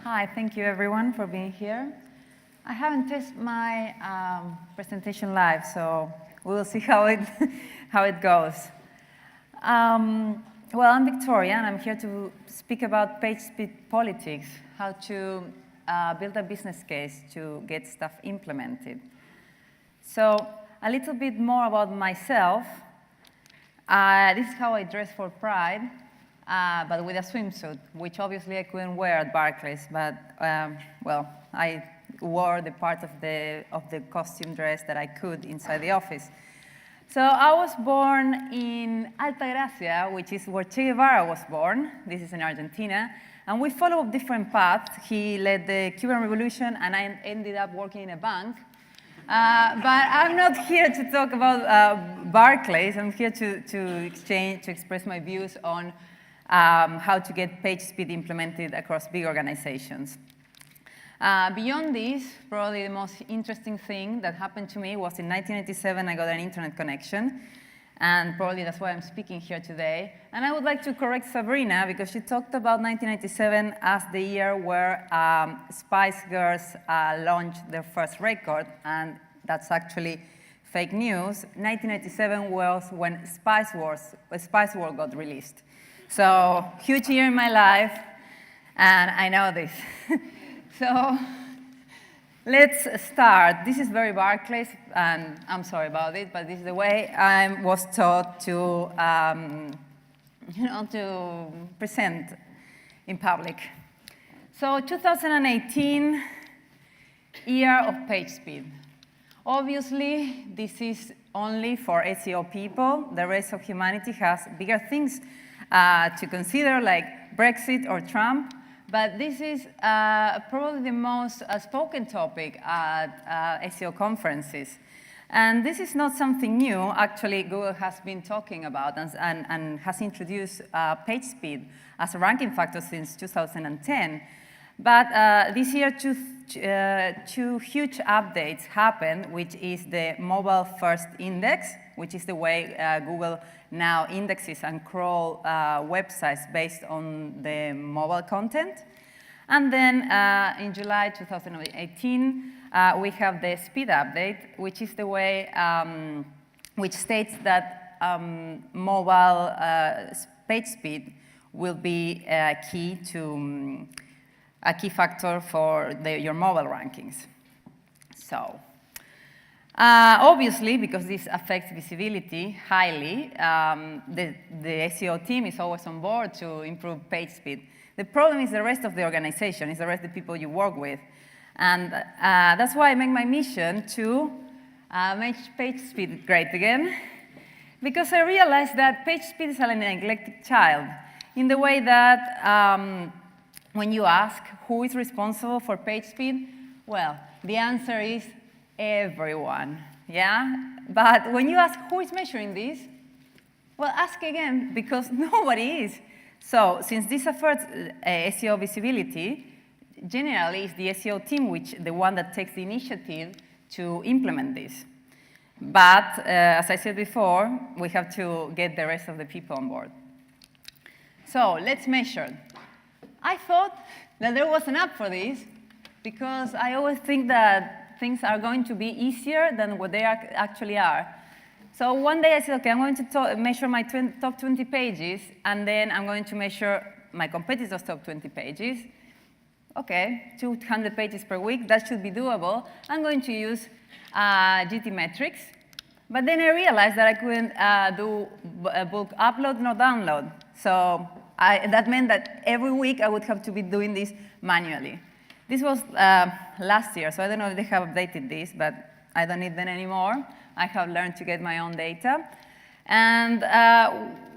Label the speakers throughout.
Speaker 1: Hi, thank you everyone for being here. I haven't tested my presentation live, so we'll see how it, how it goes. Well, I'm Victoria, and I'm here to speak about page speed politics, how to build a business case to get stuff implemented. So a little bit more about myself. This is how I dress for Pride. But with a swimsuit, which obviously I couldn't wear at Barclays, but well, I wore the part of the costume dress that I could inside the office. So I was born in Altagracia, which is where Che Guevara was born. This is in Argentina. And we follow different paths. He led the Cuban Revolution, and I ended up working in a bank. But I'm not here to talk about Barclays. I'm here to express my views on how to get page speed implemented across big organizations. Beyond this, probably the most interesting thing that happened to me was in 1997, I got an internet connection. And probably that's why I'm speaking here today. And I would like to correct Sabrina, because she talked about 1997 as the year where Spice Girls launched their first record. And that's actually fake news. 1997 was when Spice World got released. So, huge year in my life, and I know this. So, let's start. This is very Barclays, and I'm sorry about it, but this is the way I was taught to, to present in public. So, 2018, year of page speed. Obviously, this is only for SEO people. The rest of humanity has bigger things to consider, like Brexit or Trump, but this is probably the most spoken topic at SEO conferences. And this is not something new. Actually, Google has been talking about and has introduced page speed as a ranking factor since 2010. But this year, two huge updates happened, which is the mobile first index, which is the way Google now indexes and crawl websites based on the mobile content. And then in July 2018, we have the speed update, which is the way, which states that mobile page speed will be a key factor for your mobile rankings. So. Obviously, because this affects visibility highly, the SEO team is always on board to improve page speed. The problem is the rest of the organization, is the rest of the people you work with. And that's why I make my mission to make page speed great again, because I realized that page speed is a neglected child, in the way that when you ask who is responsible for page speed, well, the answer is everyone, yeah? But when you ask who is measuring this, well, ask again, because nobody is. So since this affects SEO visibility, generally it's the SEO team the one that takes the initiative to implement this. But as I said before, we have to get the rest of the people on board. So let's measure. I thought that there was an app for this, because I always think that things are going to be easier than what they actually are. So one day I said, okay, I'm going to measure my top 20 pages, and then I'm going to measure my competitors' top 20 pages. Okay, 200 pages per week, that should be doable. I'm going to use GT metrics. But then I realized that I couldn't do a bulk upload nor download. So that meant that every week I would have to be doing this manually. This was last year, so I don't know if they have updated this, but I don't need them anymore. I have learned to get my own data. And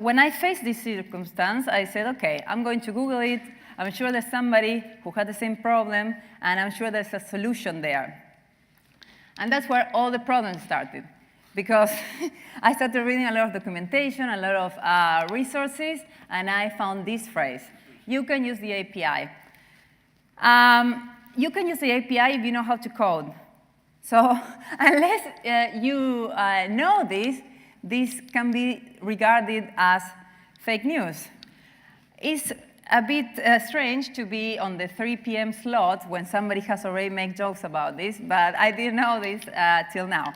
Speaker 1: when I faced this circumstance, I said, okay, I'm going to Google it. I'm sure there's somebody who had the same problem, and I'm sure there's a solution there. And that's where all the problems started, because I started reading a lot of documentation, a lot of resources, and I found this phrase: you can use the API. You can use the API if you know how to code. So unless you know this can be regarded as fake news. It's a bit strange to be on the 3 p.m. slot when somebody has already made jokes about this, but I didn't know this till now.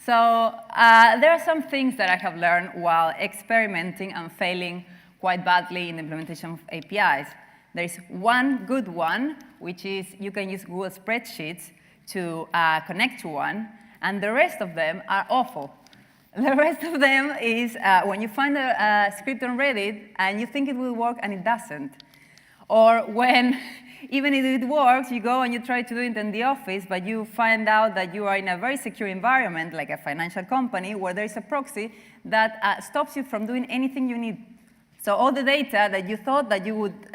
Speaker 1: So there are some things that I have learned while experimenting and failing quite badly in the implementation of APIs. There is one good one, which is you can use Google Spreadsheets to connect to one, and the rest of them are awful. The rest of them is when you find a script on Reddit and you think it will work and it doesn't. Or when, even if it works, you go and you try to do it in the office, but you find out that you are in a very secure environment, like a financial company, where there is a proxy that stops you from doing anything you need. So all the data that you thought that you would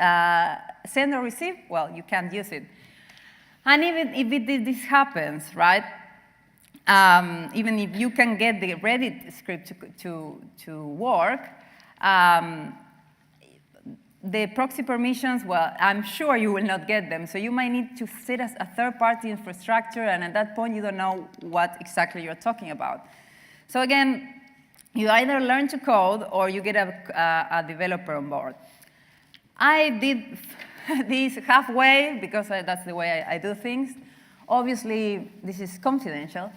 Speaker 1: send or receive, well, you can't use it. And even if this happens, right, even if you can get the Reddit script to work, the proxy permissions, well, I'm sure you will not get them. So you might need to set as a third-party infrastructure, and at that point, you don't know what exactly you're talking about. So again, you either learn to code or you get a developer on board. I did this halfway because that's the way I do things. Obviously, this is confidential.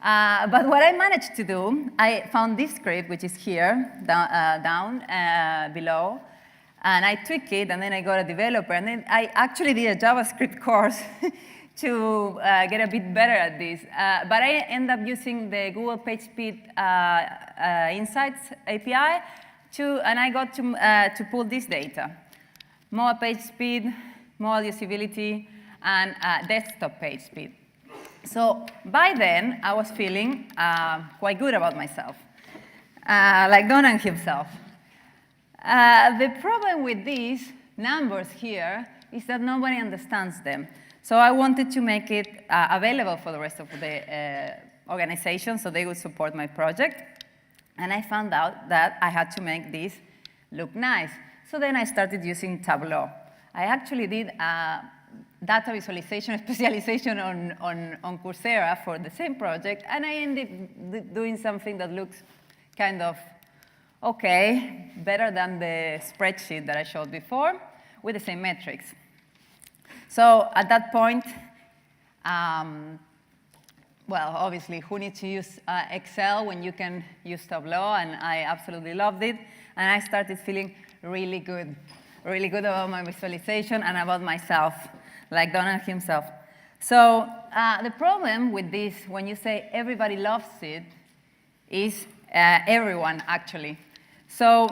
Speaker 1: But what I managed to do, I found this script, which is here, down below, and I tweaked it, and then I got a developer, and then I actually did a JavaScript course to get a bit better at this. But I ended up using the Google PageSpeed Insights API, and I got to pull this data. Mobile page speed, mobile usability, and desktop page speed. So by then, I was feeling quite good about myself, like Donald himself. The problem with these numbers here is that nobody understands them. So I wanted to make it available for the rest of the organization so they would support my project. And I found out that I had to make this look nice. So then I started using Tableau. I actually did data visualization specialization on Coursera for the same project, and I ended doing something that looks kind of okay, better than the spreadsheet that I showed before, with the same metrics. So at that point, well, obviously, who needs to use Excel when you can use Tableau? And I absolutely loved it. And I started feeling really good about my visualization and about myself, like Donald himself. So the problem with this, when you say everybody loves it, is everyone, actually. So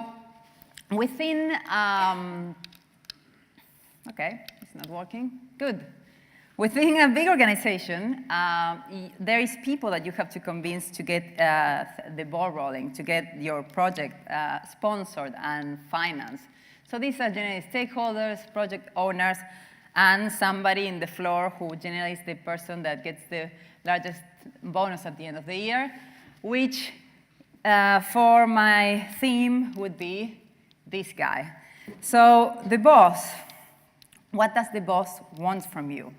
Speaker 1: within, OK, it's not working. Good. Within a big organization, there is people that you have to convince to get the ball rolling, to get your project sponsored and financed. So these are generally stakeholders, project owners, and somebody in the floor who generally is the person that gets the largest bonus at the end of the year, which for my theme would be this guy. So the boss, what does the boss want from you?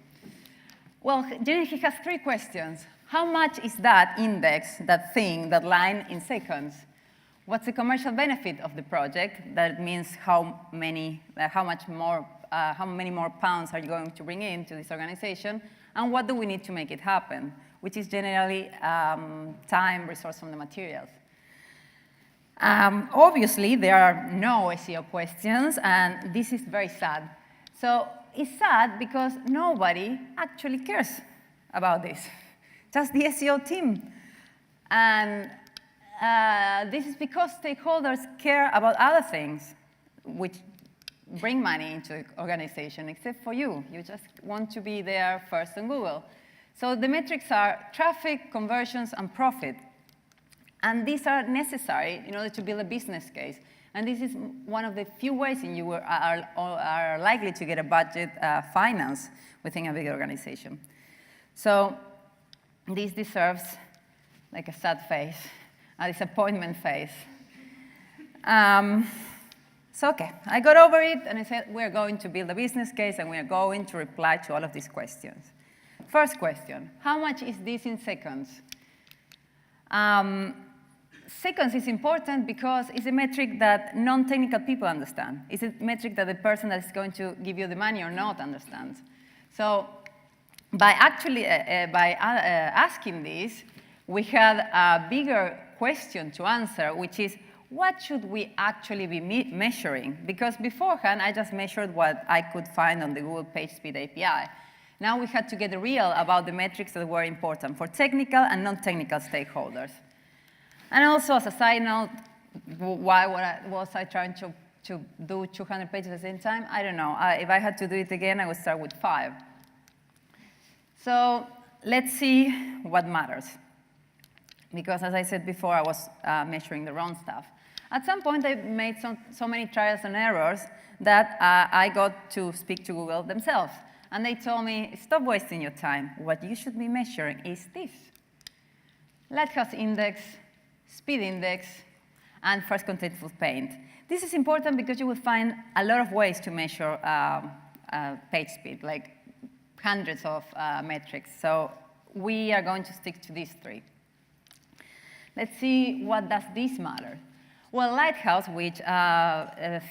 Speaker 1: Well, generally he has 3 questions. How much is that index, that thing, that line in seconds? What's the commercial benefit of the project? That means how many more pounds are you going to bring into this organization? And what do we need to make it happen? Which is generally time, resource, and the materials. Obviously, there are no SEO questions, and this is very sad. So it's sad because nobody actually cares about this, just the SEO team. And this is because stakeholders care about other things, which bring money into the organization, except for you. You just want to be there first on Google. So the metrics are traffic, conversions, and profit. And these are necessary in order to build a business case. And this is one of the few ways in you are likely to get a budget finance within a big organization. So this deserves like a sad face, a disappointment face. So OK, I got over it, and I said, we're going to build a business case, and we're going to reply to all of these questions. First question, how much is this in seconds? Seconds is important because it's a metric that non-technical people understand. It's a metric that the person that is going to give you the money or not understands. So by actually asking this, we had a bigger question to answer, which is, what should we actually be measuring? Because beforehand, I just measured what I could find on the Google PageSpeed API. Now we had to get real about the metrics that were important for technical and non-technical stakeholders. And also, as a side note, why was I trying to do 200 pages at the same time? I don't know. If I had to do it again, I would start with 5. So let's see what matters. Because as I said before, I was measuring the wrong stuff. At some point, I made so many trials and errors that I got to speak to Google themselves. And they told me, stop wasting your time. What you should be measuring is this: Lighthouse Index, Speed Index, and First Contentful Paint. This is important because you will find a lot of ways to measure page speed, like hundreds of metrics. So we are going to stick to these 3. Let's see, what does this matter? Well, Lighthouse, which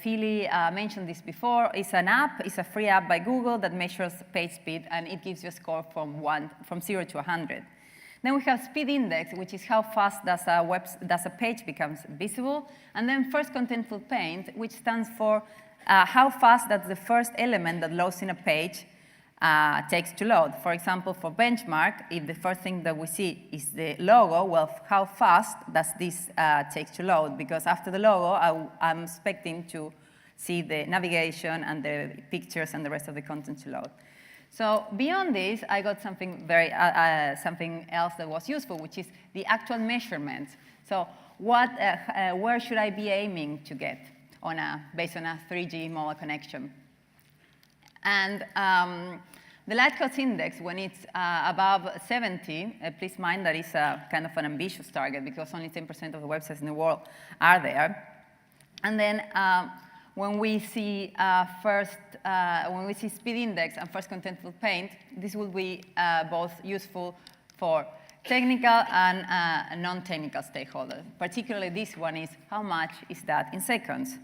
Speaker 1: Philly mentioned this before, is an app. It's a free app by Google that measures page speed, and it gives you a score from 0 to 100. Then we have Speed Index, which is how fast does a page becomes visible. And then First Contentful Paint, which stands for how fast does the first element that loads in a page takes to load. For example, for benchmark, if the first thing that we see is the logo, well, how fast does this take to load? Because after the logo, I'm expecting to see the navigation and the pictures and the rest of the content to load. So beyond this, I got something something else that was useful, which is the actual measurements. So where should I be aiming to get based on a 3G mobile connection? And the Lighthouse Index, when it's above 70, please mind that it's kind of an ambitious target because only 10% of the websites in the world are there. And then when we see Speed Index and First Contentful Paint, this will be both useful for technical and non-technical stakeholders. Particularly this one is, how much is that in seconds?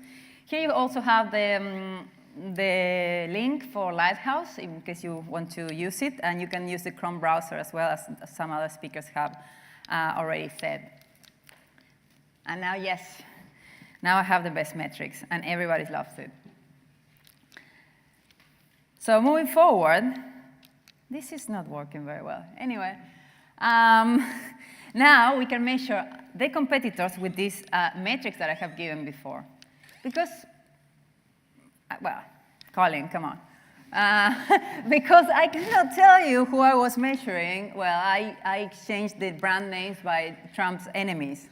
Speaker 1: Here you also have the link for Lighthouse in case you want to use it, and you can use the Chrome browser as well, as some other speakers have already said. And now, yes, now I have the best metrics, and everybody loves it. So moving forward, this is not working very well. Anyway, now we can measure the competitors with these metrics that I have given before. Because, well, Colin, come on. Because I cannot tell you who I was measuring. Well, I exchanged the brand names by Trump's enemies.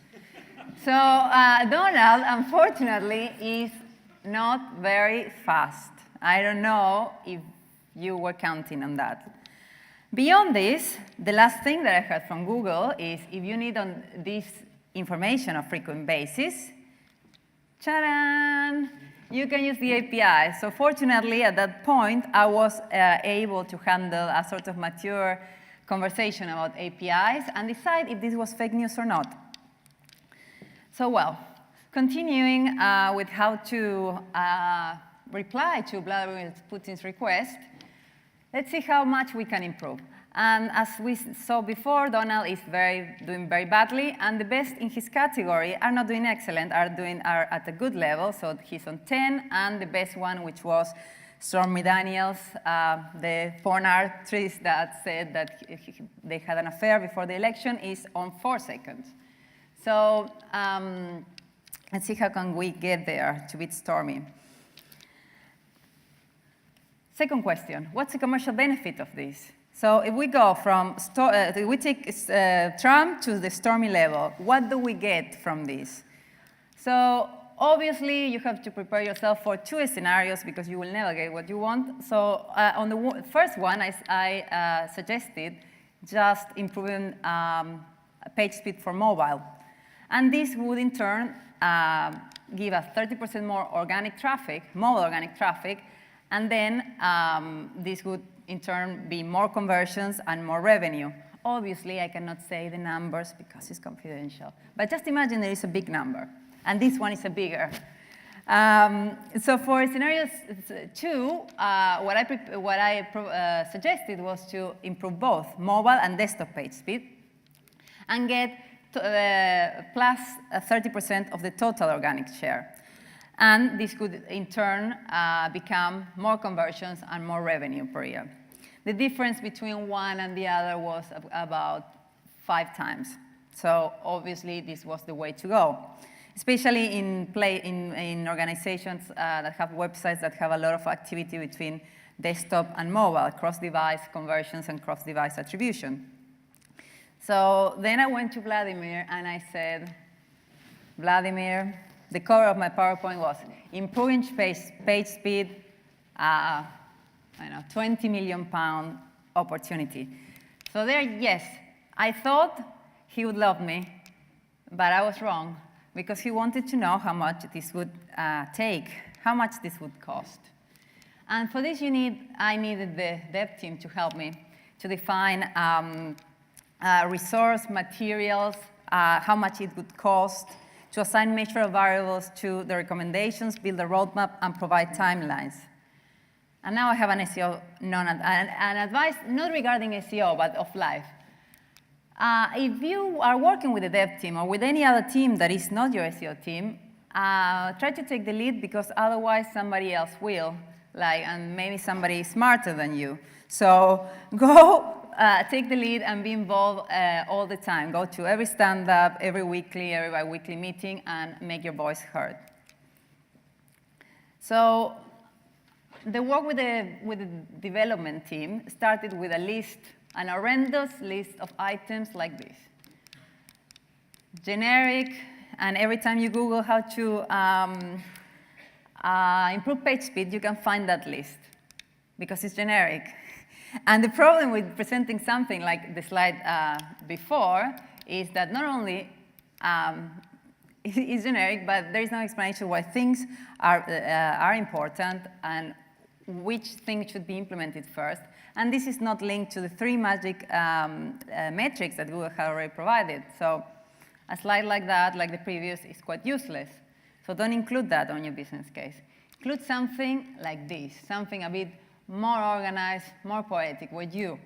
Speaker 1: So Donald, unfortunately, is not very fast. I don't know if you were counting on that. Beyond this, the last thing that I heard from Google is if you need this information on a frequent basis, ta-da! You can use the API. So fortunately, at that point, I was able to handle a sort of mature conversation about APIs and decide if this was fake news or not. So well, continuing with how to reply to Vladimir Putin's request, let's see how much we can improve. And as we saw before, Donald is doing very badly, and the best in his category are not doing excellent, are at a good level. So he's on 10, and the best one, which was Stormy Daniels, the porn actress that said that they had an affair before the election, is on 4 seconds. So let's see how can we get there to beat Stormy. Second question, what's the commercial benefit of this? So if we go from, we take Trump to the Stormy level, what do we get from this? So obviously, you have to prepare yourself for 2 scenarios because you will never get what you want. So on the first one, I suggested just improving page speed for mobile. And this would, in turn, give us 30% more organic traffic, mobile organic traffic, and then this would, in turn, be more conversions and more revenue. Obviously, I cannot say the numbers because it's confidential. But just imagine there is a big number, and this one is a bigger. So for scenario 2, what I suggested was to improve both mobile and desktop page speed and get plus 30% of the total organic share. And this could, in turn, become more conversions and more revenue per year. The difference between one and the other was about 5 times. So obviously, this was the way to go, especially in organizations that have websites that have a lot of activity between desktop and mobile, cross-device conversions and cross-device attribution. So then I went to Vladimir, and I said, Vladimir, the cover of my PowerPoint was improving page speed, I know, £20 million opportunity. So there, yes, I thought he would love me, but I was wrong, because he wanted to know how much this would take, how much this would cost. And for this, I needed the dev team to help me to define resource, materials, how much it would cost, to assign measurable variables to the recommendations, build a roadmap, and provide timelines. And now I have an SEO an advice, not regarding SEO, but of life. If you are working with a dev team or with any other team that is not your SEO team, try to take the lead, because otherwise somebody else will, and maybe somebody smarter than you. So go take the lead and be involved all the time. Go to every stand-up, every weekly, every bi-weekly meeting, and make your voice heard. So the work with the development team started with a list, an horrendous list of items like this. Generic, and every time you Google how to improve page speed, you can find that list, because it's generic. And the problem with presenting something like the slide before is that not only it's generic, but there is no explanation why things are important and which thing should be implemented first. And this is not linked to the 3 magic metrics that Google had already provided. So a slide like that, like the previous, is quite useless. So don't include that on your business case. Include something like this, something a bit more organized, more poetic, where you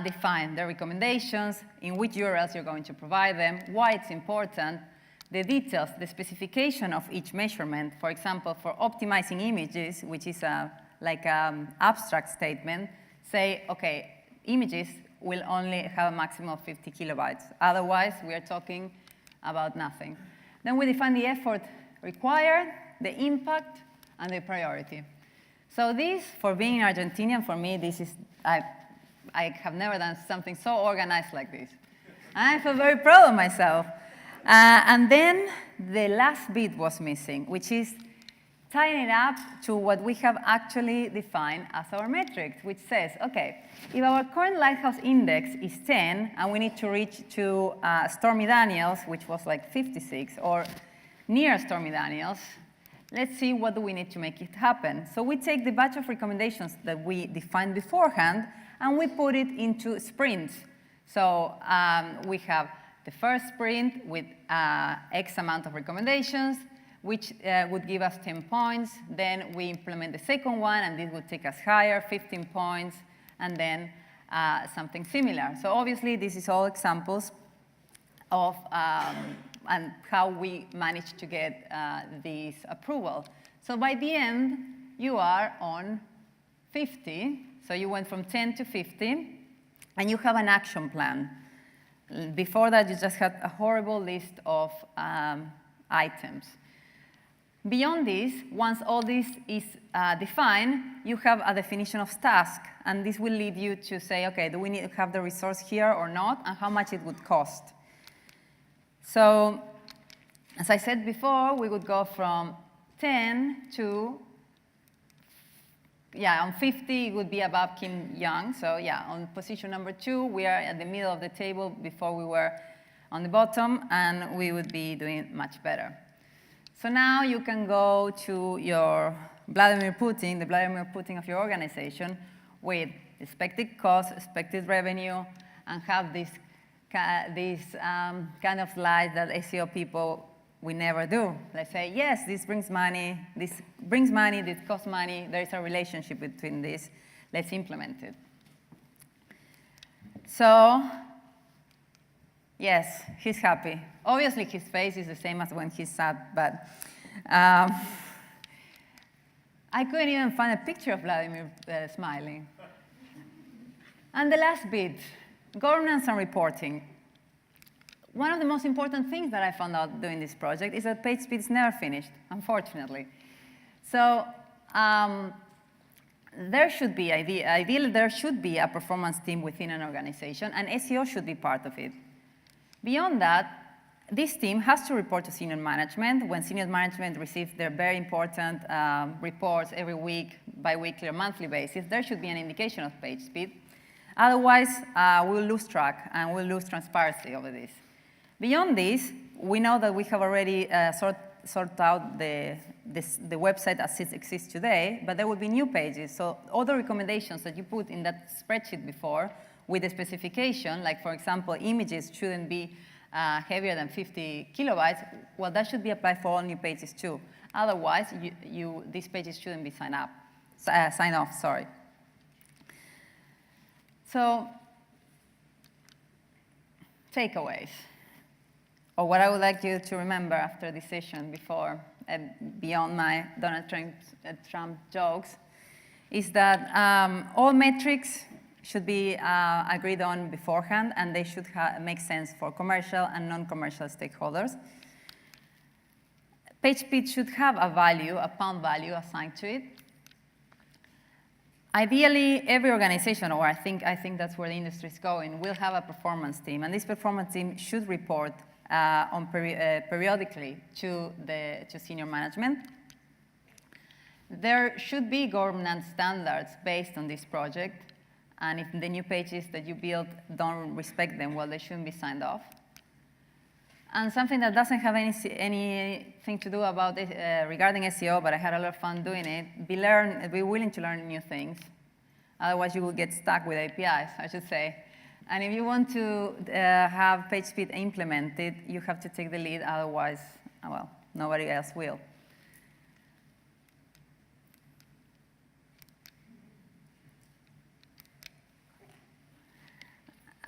Speaker 1: define the recommendations, in which URLs you're going to provide them, why it's important, the details, the of each measurement. For example, for optimizing images, which is like an abstract statement, say, OK, images will only have a maximum of 50 kilobytes. Otherwise, we are talking about nothing. Then we define the effort required, the impact, and the priority. So this, for being Argentinian, for me, this is, I have never done something so organized like this. And I feel very proud of myself. And then the last bit was missing, which is tying it up to what we have actually defined as our metrics, which says, OK, if our current lighthouse index is 10, and we need to reach to Stormy Daniels, which was like 56, or near Stormy Daniels, let's see what do we need to make it happen. So we take the batch of recommendations that we defined beforehand, and we put it into sprints. So we have the first sprint with X amount of recommendations, which would give us 10 points. Then we implement the second one, and this would take us higher, 15 points, and then something similar. So obviously, this is all examples of and how we managed to get this approval. So by the end, you are on 50. So you went from 10 to 50, and you have an action plan. Before that, you just had a horrible list of items. Beyond this, once all this is defined, you have a definition of task. And this will lead you to say, OK, do we need to have the resource here or not, and how much it would cost? So as I said before, we would go from 10 to, on 50, it would be above Kim Young. So on position number 2, we are at the middle of the table. Before we were on the bottom, and we would be doing much better. So now you can go to your Vladimir Putin, the Vladimir Putin of your organization, with expected cost, expected revenue, and have this kind of slides that SEO people we never do. They say, yes, this brings money, this costs money, there is a relationship between this, let's implement it. So, yes, he's happy. Obviously, his face is the same as when he's sad, but I couldn't even find a picture of Vladimir smiling. And the last bit, governance and reporting. One of the most important things that I found out doing this project is that page speed is never finished, unfortunately. So ideally, there should be a performance team within an organization, and SEO should be part of it. Beyond that, this team has to report to senior management. When senior management receives their very important reports every week, bi-weekly or monthly basis, there should be an indication of page speed. Otherwise, we'll lose track and we'll lose transparency over this. Beyond this, we know that we have already sorted out the website as it exists today, but there will be new pages. So all the recommendations that you put in that spreadsheet before with the specification, like for example, images shouldn't be heavier than 50 kilobytes, well, that should be applied for all new pages too. Otherwise, these pages shouldn't be signed off, sorry. So, takeaways, or what I would like you to remember after this session beyond my Donald Trump jokes, is that all metrics should be agreed on beforehand, and they should make sense for commercial and non-commercial stakeholders. Page speed should have a value, a pound value assigned to it. Ideally, every organization, or I think that's where the industry is going, will have a performance team, and this performance team should report periodically to senior management. There should be governance standards based on this project, and if the new pages that you build don't respect them, well, they shouldn't be signed off. And something that doesn't have anything to do about it, regarding SEO, but I had a lot of fun doing it, be willing to learn new things. Otherwise, you will get stuck with APIs, I should say. And if you want to have page speed implemented, you have to take the lead. Otherwise, well, nobody else will.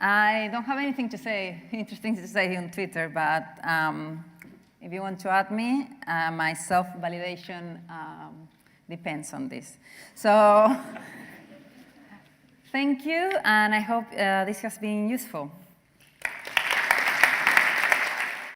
Speaker 1: I don't have anything to say, interesting to say on Twitter, but if you want to add me, my self-validation depends on this. So thank you, and I hope this has been useful.